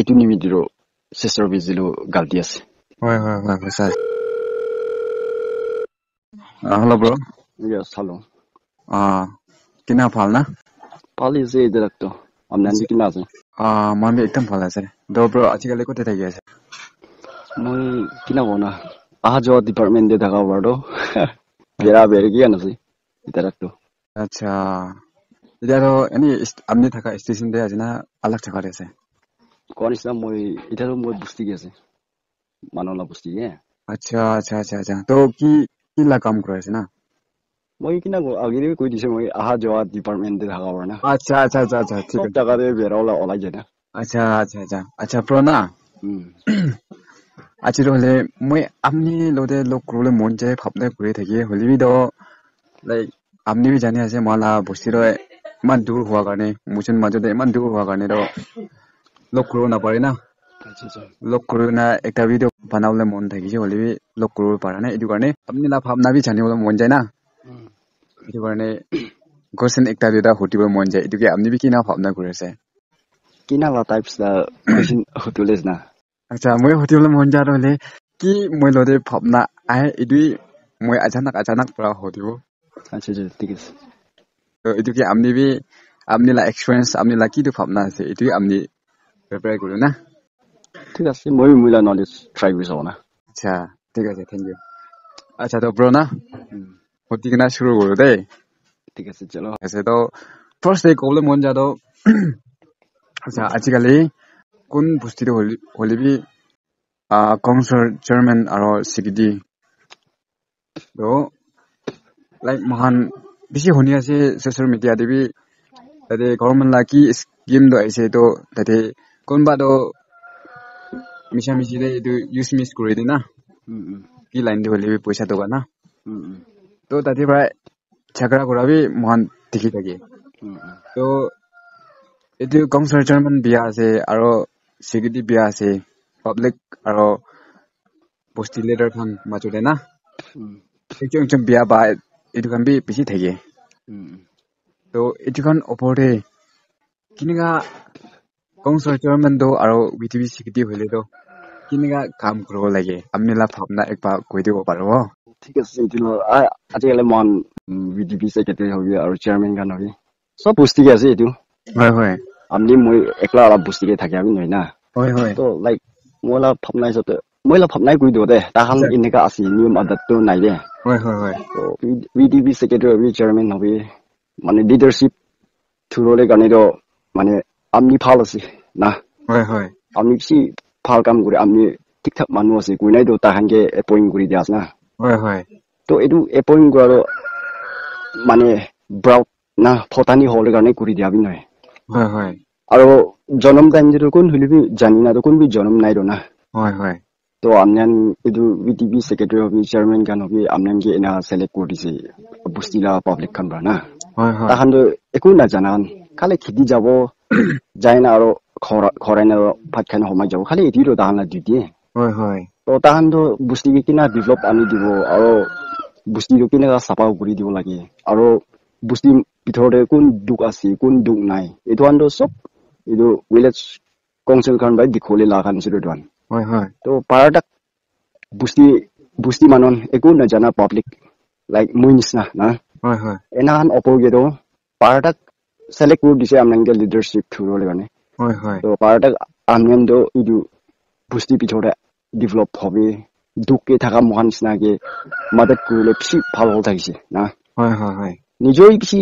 এইটো নিমিদিৰো sister bizilo galti ase হয় sir hello bro yes hello kina phal na pali je directo amnan bi kina ase man ekdam phal ase do bro ajikali kote thaki ase moi kina kona aha jo department de daga wardo bera bergi anase directo acha idaro ani amni thaka station de ajina alag thaka ase kon isna moi idaro moi busti ase manola busti acha to ki la kam kore ase na moi kina go agire koi dise moi aha jo department de daga warna acha ঠিক আছে জায়গা de bera ola ola jena acha pro na achiro hole moi amni lode lok krole mon jay phapne kure thaki holibi do like amni bi jani ase mala bostiro man dur hua karne muchen majode man dur hua karne do lok kro na pare na lok kro na ekta video banawle mon thaki holibi lok kro para na edu karne amni la phapna bi jani hole mon jay na edu karne gosen ekta duta hotibo mon jay edu ke amni bi kina phapna kure ase kina la types da question hotules na acha moi hotibo mon ja hole ki moi lode phapna ai edu moi achanak pura hotibo acha ঠিক আছে তো এটু কি আপনি লা experience আপনি লা কি তো ভাবনা আছে এটু আপনি প্রিপেয়ার করুন না ঠিক আছে মই মুলা নলেজ ট্রাই করব না আচ্ছা ঠিক আছে থ্যাংক ইউ আচ্ছা তো ব্রো না হতি কিনা শুরু করো দে ঠিক আছে চলো আছে তো ফার্স্ট ডে কোলে মন যা তো আচ্ছা আজিকালি কোন বস্তি হলিবি কনসার্ট জার্মান আর সিকিডি তো লাইক মহান বেশি হনি আছে সোশ্যাল মিডিয়া দেবি তাতে গভর্নমেন্ট লা কি scheme do aise to tate konba do misha mishi de edu use miss kore de na ki line de hole paisa to na to tate pra chagra kora bi mohan dikhi thake to edu concert german bia ase aro security bia ase public aro post leader khan majode na ekjong bia ba edu kan bi bishi thake to edu kan opore kiniga concert german do aro vtv security hole do kiniga kam kro lage amni la bhabna ekba koi dibo paro ঠিক আছে এদিন আজিকালি মন VDP secretary হবে আর chairman গান হবে সব পুস্তিকে আছে এটু হয় আমনি মই একলা আলা পুস্তিকে থাকে আমি নয় না হয় তো লাইক মলা ফাপনাই কই দো দে তাহান ইনেকা আছে নিয়ম আদত তো নাই দে হয় তো ভিডিপি সেক্রেটারি হবে চেয়ারম্যান হবে মানে লিডারশিপ থুরলে গানে তো মানে আমনি ভাল আছে না হয় আমনি সি ভাল কাম করে আমনি ঠিকঠাক মানুষ আছে কই নাই তো তাহানকে অ্যাপয়েন্ট করে দিয়াস না হয় তো এটু অ্যাপয়েন্ট করার মানে ব্রাউট না ফটানি হলে কারণে করে দিয়াবি নয় হয় আর জন্ম টাইম যেটো কোন হলিবি জানি না তো কোন বি জন্ম নাই র না হয় তো আমনান এটু ভিটিপি সেক্রেটারি হবি চেয়ারম্যান গান হবি আমনান কে এনা সিলেক্ট করে দিছে বুস্তিলা পাবলিক খান না হয় তাহান তো একো না জানান খালি খেদি যাব যায় না আর খরাই না ভাত খাই সময় যাব খালি এটি তো তাহান ডিউটি হয় তো তাহান তো বুস্তি কিনা ডেভেলপ আনি দিব আর বুস্তি কিনা সাফা কৰি দিব লাগে আর বুস্তি ভিতরে কোন দুখ আছে কোন দুখ নাই এটো আন্দ সব এটো ভিলেজ কাউন্সিল খান বাই দিখলে লাগান ছিল দোয়ান হয় তো পারাটা বুস্তি মানন একো না জানা পাবলিক লাইক মই নিসনা না হয় এনাহান অপগেটো পারাটা সিলেক্ট করে দিছে আমনাকে লিডারশিপ থুরলে গানে হয় তো পারাটা আমনান তো ইদু বুস্তি ভিতরে ডেভেলপ হবে দুখকে থাকা মহান নিচিনাকে মাদত কৰিলে বেছি ভাল হল থাকিছে না হয় নিজৰ বেছি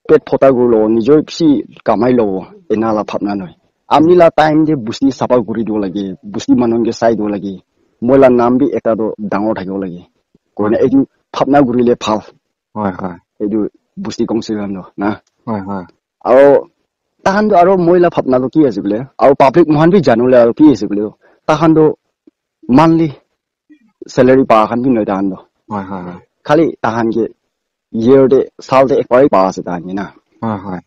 পেট ফটা কৰি লব নিজৰ বেছি কামাই লব এনালা ভাবনা নহয় আমি লা টাইম যে বুস্তি চাফা কৰি দিব লাগে বুস্তি মানুহকে চাই দিব লাগে মইলা নাম বি এটা ডাঙৰ থাকিব লাগে কইনা এইটো ভাবনা কৰিলে ভাল হয় এইটো বুস্তি কংসে না হয় আৰু তাহান আৰু মইলা ভাবনাটো কি আছে বোলে আৰু পাব্লিক মহান বি জানুলে আৰু কি আছে বোলে তাহান monthly salary pa khan bi noi dan do হয় khali tahan ke year de sal de ekbar pa ase dan ni na হয়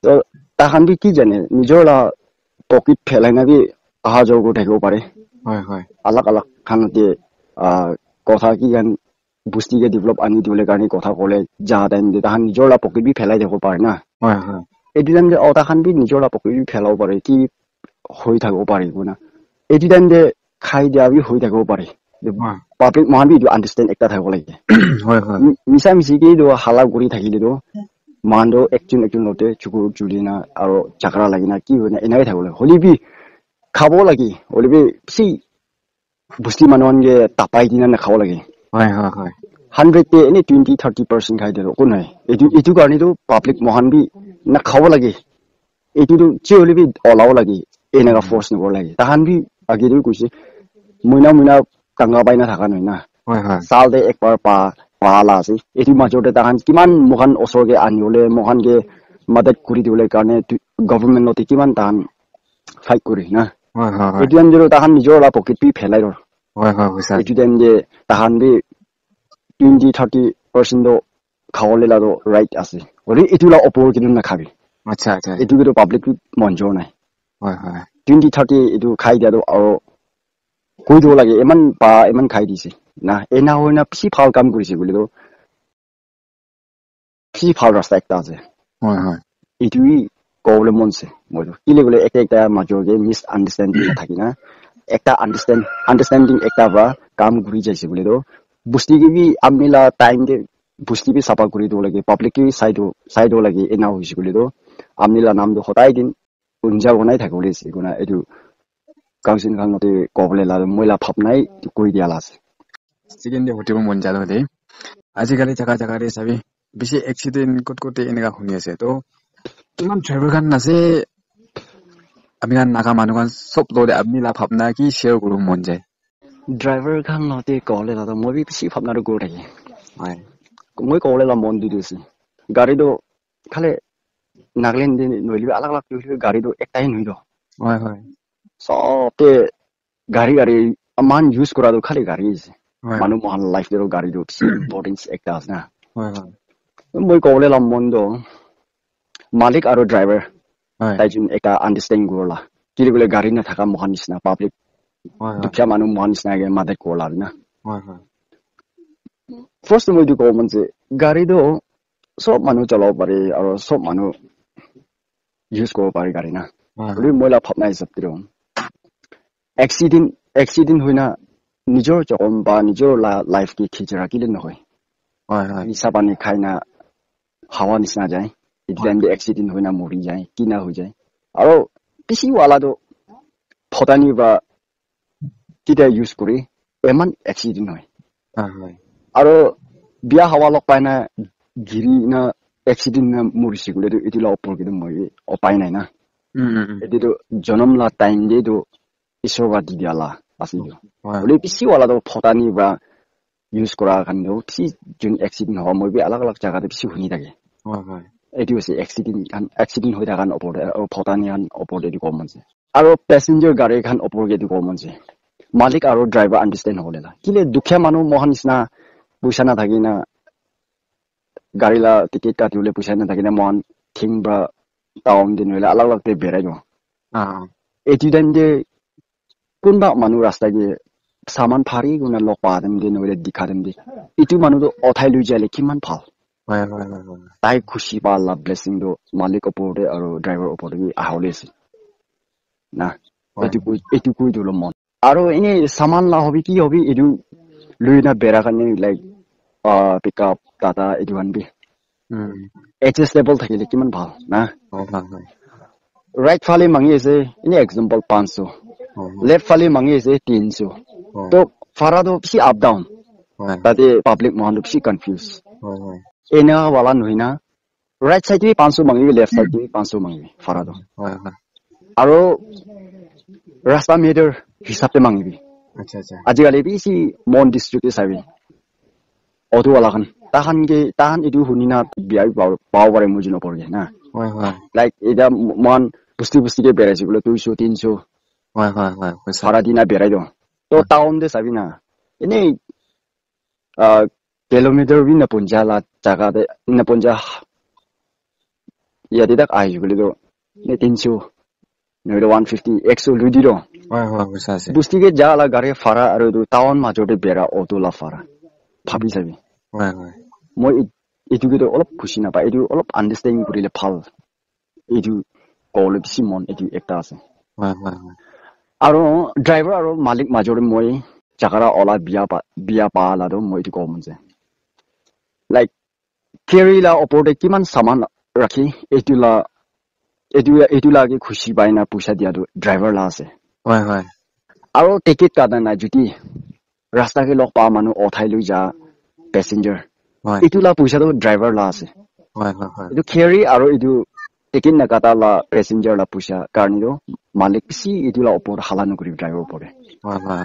to tahan bi ki jane nijor la pocket phelai na bi aha jo go thaibo pare হয় alak khan de kotha ki gan busti ke develop ani dole garni kotha kole ja time de tahan nijor la pocket bi phelai dekho pare na হয় edilam je ota khan bi nijor la pocket bi phelao pare ki হৈ থাকিব পাৰিব না এইটো time দে খাই দিয়া B হৈ থাকিব পাৰে পাব্লিক মহান বি আন্ডাৰষ্টেণ্ড একটা থাকিব লাগে হয় হয় মিছা মিছিকে হালা কৰি থাকিলেতো মানটো একজন লতে চুকুৰ জুলি না আৰু চাকৰা লাগি না কি হয় না এনেকৈ থাকিব লাগে হলি বি খাব লাগে হলি বি পিছি বস্তি মানুহকে তাপাই দিনা নাখাব লাগে হয় হয় হয় 100 তে এনে 20-30% খাই দিলো কোন হয় এইটো কাৰণেতো পাব্লিক মহান বি না খাব লাগে এইটো যে হলি বি ওলাব লাগে এনেকা ফৰ্চ নকৰিব লাগে তাহান বি আগেদি কৈছে মইনা কাঙ্গা বাইনা থাকা নহয় না হয় হয় সালতে একবাৰ পালা আছে এইটো মাজতে তাহান কিমান মহান ওচৰকে আনিবলে মহানকে মদত কৰি দিবলৈ কাৰণে গভৰ্ণমেণ্টতে কিমান তাহান ফাইট কৰি না হয় হয় এইটো টাইম যদি তাহান নিজৰ পকেট বি ফেলাই ৰ হয় হয় হয় এইটো টাইম যে তাহান বি 20-30% খাবলৈ লাগ ৰাইট আছে হলি এইটো ওপৰ কিন্তু নাখাবি আচ্ছা আচ্ছা এইটো কিন্তু পাব্লিক মন যোৱা নাই হয় হয় 20-30 এইটো খাই দিয়াটো আৰু কৈ দিব লাগে ইমান খাই দিছে না এনা হয় না পিছি ভাল কাম কৰিছে বুলিতো পিছি ভাল ৰাস্তা একটা আছে হয় হয় এইটোই ক'বলৈ মন আছে মইতো কিলে বোলে একটা মাজৰকে মিছ আণ্ডাৰষ্টেণ্ডিং নাথাকি না একটা আণ্ডাৰষ্টেণ্ডিং একটা বা কাম কৰি যাইছে বুলিতো বস্তুকে বি আমিলা টাইম দে বস্তু বি চাফা কৰি দিব লাগে পাব্লিকে চাই দিব লাগে এনা হৈছে বুলিতো আমিলা নামটো সদায় দিন উঞ্জা বনাই থাকিব লাগিছে গুণা এইটো গাঁওচিন খানতে ক'বলৈ লাগে মইলা ভাবনাই কৰি দিয়া আছে চিকেন হটিব মন যালো দেই আজিকালি জাগাতে চাবি বেছি এক্সিডেন্ট কত এনেকা শুনি আছে তো ইমান ড্ৰাইভাৰ খান আছে আমি নাকা মানুহ খান চব লৰে আমি ভাবনা কি শ্বেয়াৰ কৰিব মন যায় ড্ৰাইভাৰ খান নহতে ক'বলৈ লাগে মই বি বেছি ভাবনাটো কৰি থাকি হয় মই ক'বলৈ মন দি দিছে গাড়ীটো খালি নাগালেণ্ড নহিলে আলাগ গাড়ীটো একটাই নহয় হয় হয় সবতে গাড়ী মান ইউজ কৰাটো খালি গাড়ী আছে হয় মানুহ মহান লাইফ গাড়ীটো বেছি ইম্পৰ্টেঞ্চ একটা আছে না হয় হয় মই ক'বলৈ মন দ মালিক আৰু ড্ৰাইভাৰ হয় তাইজন এটা আণ্ডাৰষ্টেণ্ডিং কৰলা কি বোলে গাড়ী নাথাকা মহান নিচিনা পাব্লিক হয় দুখীয়া মানুহ মহান নিচিনাকে মাদত কৰলা না হয় হয় ফাৰ্ষ্ট মই এইটো ক'ব মন যে গাড়ীটো চব মানুহ চলাব পাৰে আৰু চব মানুহ ইউজ কৰিব পাৰে গাড়ী না বুলি মই ভাবনা হিচাপে এক্সিডেণ্ট হয় না নিজৰ জখম বা নিজৰ লাইফকে খিচৰা কিলে নহয় হয় হয় নিচা পানী খাই না হাৱা নিচিনা যায় এইটো টাইম এক্সিডেণ্ট হয় না মৰি যায় কিনা হৈ যায় আৰু পিছিৱালাটো ফটানি বা কিটা ইউজ কৰি ইমান এক্সিডেণ্ট হয় হয় আৰু বিয়া হাৱা লগ পাই না গিৰি না এক্সিডেণ্ট না মৰিছে গ'লে এইটো ওপৰ কিন্তু মই উপায় নাই না এইটো জনম লা টাইম দিয়েতো ঈশ্বৰ বা দি দিয়ালা আছিল বুলি পিছিৱালাটো ফটানি বা ইউজ কৰাৰ কাৰণেও পিছি যোন এক্সিডেণ্ট হোৱা মই আলাগ জাগাতে পিছি শুনি থাকে এইটো হৈছে এক্সিডেণ্ট হৈ থকাৰ ওপৰতে আৰু ফটানি খান ওপৰতে এইটো ক'ব মন যায় আৰু পেচেঞ্জাৰ গাড়ী খান ওপৰতে এইটো ক'ব মন যায় মালিক আৰু ড্ৰাইভাৰ আণ্ডাৰষ্টেণ্ড হ'ব লাগে কিলে দুখীয়া মানুহ মহান নিচিনা পইচা নাথাকি না গাড়ী লা টিকেট কাটিবলৈ পইচা নাথাকি না মহান থিং বা টাউন দিন হ'লে আলাগ বেৰাই দিওঁ এইটো টাইম যে কোনোবা মানুহ ৰাস্তা দিয়ে চামান ফাৰি কোনে লগ পা দিম দে নহ'লে দিখা দিম দে এইটো মানুহটো উঠাই লৈ যালে কিমান ভাল তাই খুচি পালা ব্লেছিংটো মালিক ওপৰতে আৰু ড্ৰাইভাৰ ওপৰতে আহলৈ আছে না এইটো কৈ দিলো মন আৰু এনেই চামান লা হবি কি হবি এইটো লৈ না বেৰা কাৰণে লাইক পিক আপ টাটা এইটো আনবি এডজাষ্টেবল থাকিলে কিমান ভাল না ৰাইট ফালে মাঙি আছে এনে এক্সাম্পল 500 লেফট ফালে মাঙি আছে 300 তো ভাড়াটো বেছি আপ ডাউন তাতে পাব্লিক মহানটো বেছি কনফিউজ এনেকা वाला নহয় না ৰাইট সাইড দি 500 মাঙিবি লেফট সাইড দি 500 মাঙিবি ভাড়াটো আৰু ৰাস্তা মিটাৰ হিচাপে মাঙিবি আজিকালি বেছি মন ডিষ্ট্ৰিক্টে চাবি অটো वाला খান তাহান এইটো শুনি না বিয়া পাব পাৰে মোৰ জিন ওপৰকে না লাইক এটা মান বস্তিকে বেৰাইছে বোলে 200-300 ভাড়া দিনা বেৰাই দিওঁ তো টাউন দে চাবি না এনেই কিলোমিটাৰ বি নাপঞ্জা লা জাগাতে নাপঞ্জা ইয়াতে তাক আহিছো বুলি তো 300 নহলে 150 100 লৈ দি ৰ বস্তিকে যা লা গাড়ী ভাড়া আৰু টাউন মাজতে বেৰা অটো লা ভাড়া ভাবি চাবি মই এইটো অলপ খুচি নাপায় এইটো অলপ আণ্ডাৰষ্টেণ্ডিং কৰিলে ভাল এইটো ক'বলৈ বেছি মন এইটো একটা আছে হয় হয় হয় আৰু ড্ৰাইভাৰ আৰু মালিক মাজৰে মই জাগাৰা অলা বিয়া পালাটো মই এইটো ক'ম যে লাইক কেৰিলা ওপৰতে কিমান সামান ৰাখি এইটো লাগে খুচি পাই না পইচা দিয়াটো ড্ৰাইভাৰ লা আছে হয় হয় আৰু টিকেট কাটা নাই যদি ৰাস্তাকে লগ পা মানুহ উঠাই লৈ যা পেছেঞ্জাৰ হয় এইটো লা পইচাটো ড্ৰাইভাৰ লা আছে হয় হয় হয় এইটো কেৰি আৰু এইটো টিকেট নাকাটা লা পেছেঞ্জাৰ লা পইচা কাৰণেও মালিক বেছি এইটো লা ওপৰত হালা নকৰি ড্ৰাইভাৰ ওপৰে হয় হয়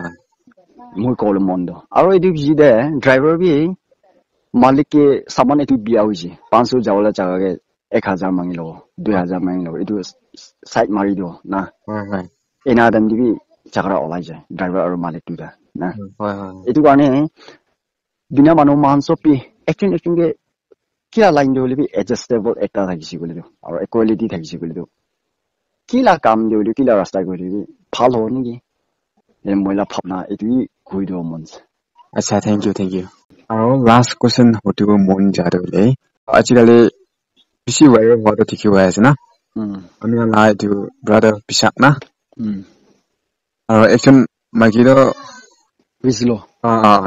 মই ক'লো মন্দ আৰু এইটো যি দে ড্ৰাইভাৰ বি মালিকে সামান এইটো বিয়া হৈছে 500 যাওলা জাগাকে 1000 মাঙি লব 2000 মাঙি লব এইটো সাইড মাৰি দিও না হয় হয় এনা দাম দিবি জাগাৰা ওলাই যায় ড্ৰাইভাৰ আৰু মালিক দুটা না হয় হয় এইটো কাৰণে বিনা মানুহ মান চপি একচুয়ালি কিলা লাইন দিবলে এডজাস্টেবল এটা থাকিছে বলে আৰু ইকুৱেলিটি থাকিছে বলে কিলা কাম দিবলে কিলা ৰাস্তা কৰি ভাল হ'ব নেকি মহিলা ভাবনা এইটো কৈ দিব মন আচ্ছা থ্যাংক ইউ আৰু লাষ্ট কোৱেশ্চন হটিব মন যাদলে আজিকালি বেছি ভাইৰেল হোৱাটো ঠিকই হৈ আছে না আমি না এইটো ব্ৰাদাৰ পিছাক না আৰু একজন মাইকীটো বুঝলো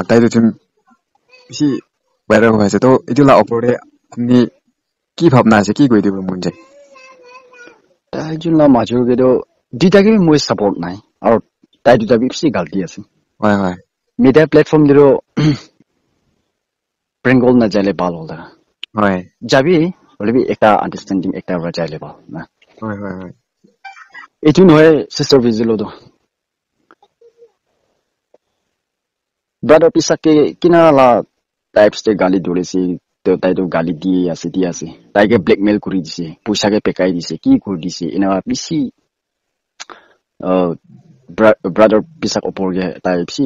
তাইতো তুমি বেছি ভাইৰেল হৈ আছে তো এইটো লা ওপৰতে আপুনি কি ভাবনা আছে কি কৈ দিব মন যায় তাই জন্য মাজৰ গেটো দুটাকে মই সাপোৰ্ট নাই আৰু তাই দুটা বেছি গালতি আছে হয় হয় মিডিয়া প্ল্যাটফৰ্ম দিৰো প্রেঙ্গল না যাইলে ভাল হল হয় যাবি বলবি একটা আন্ডারস্ট্যান্ডিং একটা যাইলে ভাল না হয় হয় হয় এইটো নহয় সিস্টার ভিজিলোটো ব্রাদার পিছাকে কিনালা টাইপসতে গালি ধরেছে তো তাইতো গালি দিয়ে আছে তাইকে ব্ল্যাকমেল করে দিছে পয়সাকে পেকাই দিছে কি করে দিছে এনা বেশি ব্রাদার পিছাক ওপরগে তাই বেশি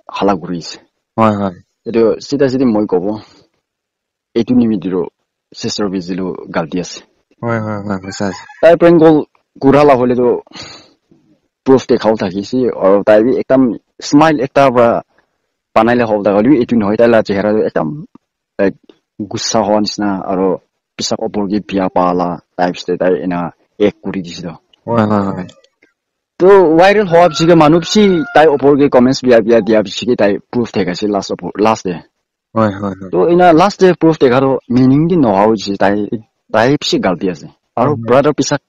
হালা ঘুরিছে হয় হয় এইটো চিধা চিধি মই কব এইটো নিমিতিৰো সিস্টাৰ ভিজিলো গালতি আছে হয় হয় হয় সঁচা তাই প্ৰেঙ্গল ঘুৰালা হলেতো প্ৰুফ দেখাও থাকিছে আৰু তাই একদম স্মাইল একটা বা বানাইলে হল তাহলে এইটো নহয় তাইলা চেহারা একদম গুচ্ছা হওয়া নিচিনা আৰু পিছাক ওপৰগে বিয়া পালা তাৰপিছতে তাই এনা এক কৰি দিছিল হয় হয় হয় তো ভাইৰাল হওয়া পিছিকে মানুহ পিছি তাই ওপৰগে কমেন্টস বিয়া দিয়া পিছিকে তাই প্রুফ দেখাইছে লাস্ট ডে হয় হয় হয় তো এনা লাস্ট ডে প্রুফ দেখাটো মিনিং দি নহা হৈছে তাই পিছি গালতি আছে আৰু ব্ৰাদাৰ পিছাক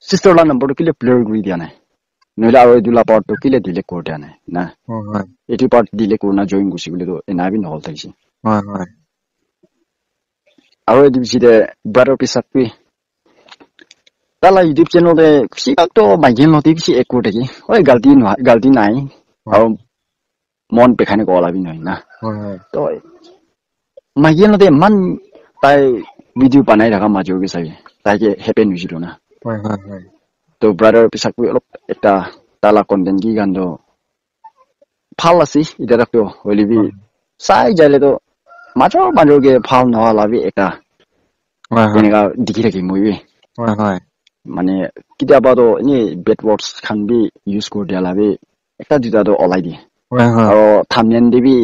সিস্টাৰ লা নম্বৰটো কিলে প্লেয়াৰ কৰি দিয়া নাই নহলে আৰু এইটো লাপাৰটো কিলে ডিলেট কৰি দিয়া নাই না হয় এইটো পাৰ্ট ডিলেট কৰি না জইন গুচি গ'লে তো এনাবি নহল থাকিছে হয় হয় আৰু এইটো পিছতে ব্ৰাদাৰ পিছাক তালা ইউটিউব চেনেলতে সিকাকতো মাইকেল নতি পিছি এক কৰি থাকি ঐ গালতি নাই আৰু মন পেখানে কব লাবি নহয় না তো মাইকেল নতে ইমান তাই ভিডিঅ বানাই থকা মাজৰকে চাগে তাইকে হেপেন হৈছিলো না হয় হয় হয় তো ব্রাদার পিছাক অলপ একটা তালা কন্টেন্ট কি গানটো ভাল আছে এটা রাখতো হলিবি চাই যাইলে তো মাজৰকে ভাল নহা লাবি এটা এনেকা দেখি থাকি মই হয় হয় মানে কেতিয়াবাতো এনে বেড ওয়ার্ডস খান বি ইউজ কৰি দিয়া লাবি একটা দুটাতো ওলাই দিয়ে হয় হয় আৰু থামনেল দিবি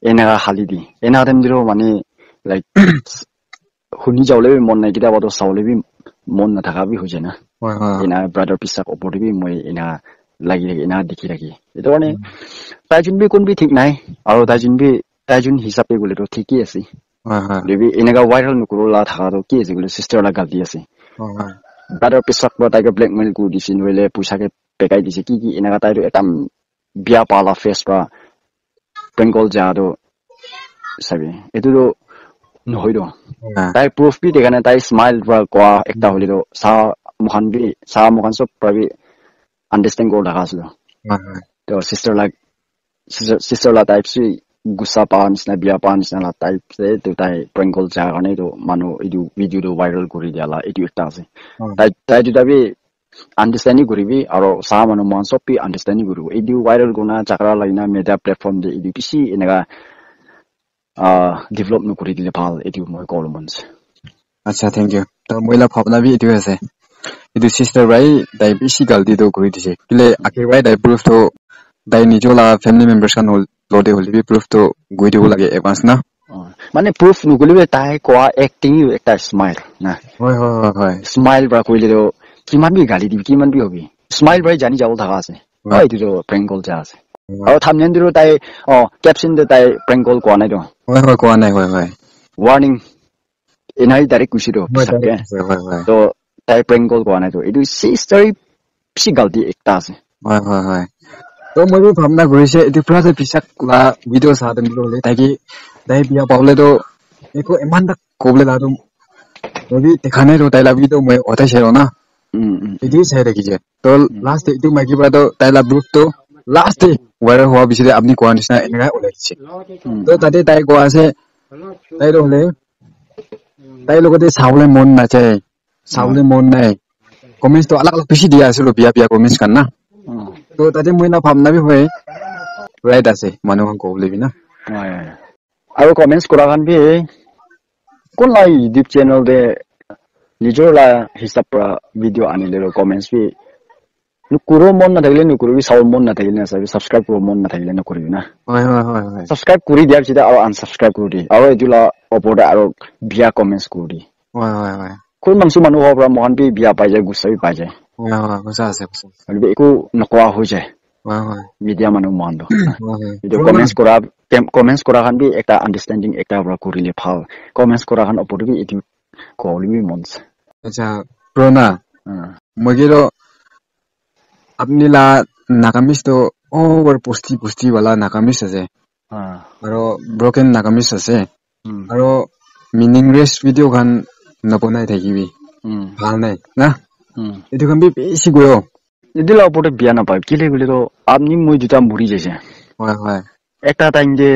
এনেকা খালি দি এনা টাইম দিৰো মানে লাইক শুনি যাওলে মন নাই কেতিয়াবাতো চাওলে বি মন নাথাকা বি হৈ যায় না হয় হয় এনা ব্রাদার পিছাক ওপৰতে বি মই এনা লাগি থাকি এনা দেখি থাকি এইটো মানে তাই যোন বি কোন বি ঠিক নাই আৰু তাই যোন হিচাপে গ'লেতো ঠিকই আছে হয় হয় যদি এনেকা ভাইরাল নকৰলা থাকাটো কি আছে বোলে সিস্টাৰ লা গালতি আছে হয় ব্ৰাদাৰ পিছাক তাইকে ব্ল্যাকমেল কৰি দিছে নহলে পইচাকে পেকাই দিছে কি এনেকা তাইতো একদম বিয়া পালা ফেস বা বেংগল যাটো চাবি এইটোতো নহয় তো তাই প্রুফ বি দেখা নাই তাই স্মাইল বা কোৱা একটা হলিতো চাহ মুখান চব পাবি আন্ডাৰস্ট্যান্ড কৰি দেখা আছিলো তো সিস্টার লা টাইপ গুচা পা নিচিনা বিয়া পা নিচিনা টাইপ তাই বেংগল যা কাৰণে তো মানুহ এইটো ভিডিঅটো ভাইৰাল কৰি দিয়ালা এইটো একটা আছে তাই দুটা বি আন্ডাৰস্ট্যান্ডিং কৰিবি আৰু চাহ মানুহ মন চব বি আন্ডাৰস্ট্যান্ডিং কৰিব এইটো ভাইৰাল গুণা জাগৰা লাইনা মিডিয়া প্ল্যাটফৰ্ম যে এইটো বেছি এনেকা ডেভেলপ নকৰি দিলে ভাল এইটো মই ক'ব মন আছে আচ্ছা থ্যাংক ইউ তো মহিলা ভাবনা বি এইটো আছে এইটো সিস্টার ভাই তাই বেশি গালতি তো কৰি দিছে কিলে আখিৰ ভাই তাই প্ৰুফ তো তাই নিজৰ ফ্যামিলি মেম্বাৰ্স খান লদে হলে বি প্ৰুফ তো গৈ দিব লাগে এডভান্স না মানে প্ৰুফ নকৰিলে তাই কোৱা এক্টিং একটা স্মাইল না হয় হয় হয় স্মাইল পৰা কৰিলে কিমান বি গালি দিবি কিমান বি হবি স্মাইল ভাই জানি যাব থাকা আছে এইটো প্ৰেংক কল যা আছে আৰু থামনেল দিও তাই কেপশন দে তাই প্ৰেংক কল কোৱা নাই তো হয় কোৱা নাই হয় warning এনাই ডাইৰেক্ট কুছি তো হয় তো তাই প্ৰেংক কল কোৱা নাই তো এইটো সিস্টাৰ পিছি গালতি একটা আছে হয় তো মই ভাবনা কৰিছে এইটো পুৰা যে পিছাক কোৱা ভিডিঅ' চাহ দিম বুলি তাই বিয়া পাবলে তো একো ইমান তাক কবলে লাটো মই দেখা নাই তো তাই ভিডিঅ' মই অতাই চাই না এইটো চাই দেখিছে তো লাষ্ট এইটো মাইকি পৰা তো তাই গ্ৰুপটো লাষ্ট ৱাইৰাল হোৱা পিছতে আপুনি কোৱা নিচিনা এনেকাই ওলাইছে তো তাতে তাই কোৱা আছে তাই হলে তাইৰ লগতে চাবলৈ মন নাযায় চাবলৈ মন নাই কমেন্টটো অলপ বেছি দিয়া আছিলো বিয়া কমেন্টছ কান না তো তাতে মই না ভাবনা বি হয় ৰাইট আছে মানুহক ক'বলৈ বি না আৰু কমেন্টছ কৰা কান বি কোন লাই ইউটিউব চেনেল দে নিজৰ লা হিচাপ পৰা ভিডিঅ' আনিলে কমেন্টছ বি নুকুৰো মন নাথাকিলে নুকুৰিবি চাব মন নাথাকিলে নাচাবি সাবস্ক্ৰাইব কৰিব মন নাথাকিলে নকৰিবি না হয় সাবস্ক্ৰাইব কৰি দিয়াৰ পিছত আৰু আনসাবস্ক্ৰাইব কৰি দি আৰু এইটো লা ওপৰতে আৰু বিয়া কমেন্টছ কৰি দি হয় কোন মানুহৰ পৰা মহান বি বিয়া পাই যায় গুছাবি পাই যায় সঁচা আছে আৰু একো নকোৱা হৈ যায় মিডিয়া মানুহ মহানটো এইটো কমেন্টছ কৰা খান বি এটা আন্ডাৰষ্টেণ্ডিং এটা পৰা কৰিলে ভাল কমেন্টছ কৰা খান ওপৰতে বি এইটো কৰিবি মন আচ্ছা প্ৰণা মই কিলো আপনি লা নাকামিজ তো ওভাৰ পুষ্টি वाला নাকামিজ আছে আৰু ব্ৰকেন নাকামিজ আছে আৰু মিনিংলেছ ভিডিঅ গান নবনাই থাকিবি ভাল নাই না এইটো কাম বেছি গয় এদিলা ওপৰতে বিয়া নাপায় কিলে গলে তো আপনি মই দুটা মৰি যাইছে হয় এটা টাইম যে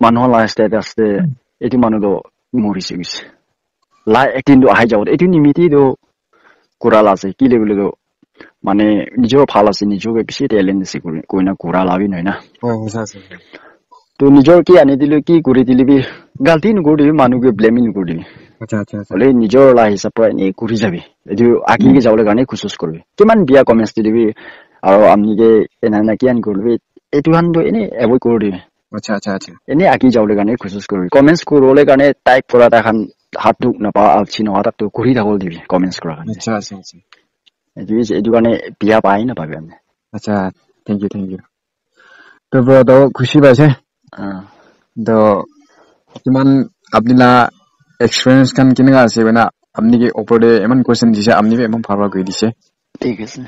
মানুহৰ লাষ্ট আছে এইটো মানুহটো মৰিছে গৈছে লাই একদিনটো আহি যাব এইটো নিমিতি তো কুৰাল আছে কিলে গলে তো মানে নিজৰ ভাল আছে নিজকে বেছি টেলেণ্ট আছে কৈ না কুৰা লাভি নহয় না তো নিজৰ কি আনি দিলো কি কৰি দিলি গালতি নকৰিবি মানুহকে ব্লেমিং নকৰিবি হলে নিজৰ লা হিচাপ পৰা এনেই কৰি যাবি এইটো আঁকিকে যাবলৈ কাৰণে খোজোজ কৰিবি কিমান বিয়া কমেন্টছ দি দিবি আৰু আমনিকে এনে কি আনি কৰিবি এইটো কামটো এনেই এভইড কৰি দিবি এনেই আঁকি যাবলৈ কাৰণে খোজোজ কৰিবি কমেন্টছ কৰিবলৈ কাৰণে টাইপ কৰা এখন হাতটো নাপা আলচি নোহোৱা তাকতো কৰি থাকল দিবি কমেন্টছ কৰা কাৰণে এইটো কাৰণে বিয়া পাই নাপাবি আমি আচ্ছা থেংক ইউ তো ব্ৰতো খুশি পাইছে তো কিমান আপনিলা এক্সপিৰিয়েন্স কান কেনেকা আছে না আপনি কি ওপৰতে ইমান কোৱেশ্চন দিছে আপনি ইমান ভালবা কৰি দিছে ঠিক আছে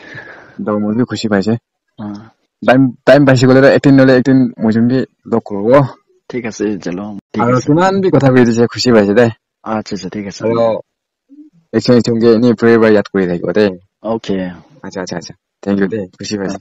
তো মই বি খুশি পাইছে টাইম পাইছে গলে একদিন নলে একদিন মই যোন বি লগ কৰব ঠিক আছে চলো আৰু কিমান বি কথা কৈ দিছে খুশি পাইছে দে আচ্ছা ঠিক আছে আৰু একচুৱেলি তুমি এনে প্ৰে বাই ইয়াত কৰি থাকিব দে ওকে আচ্ছা থেংক ইউ দে খুশি পাইছে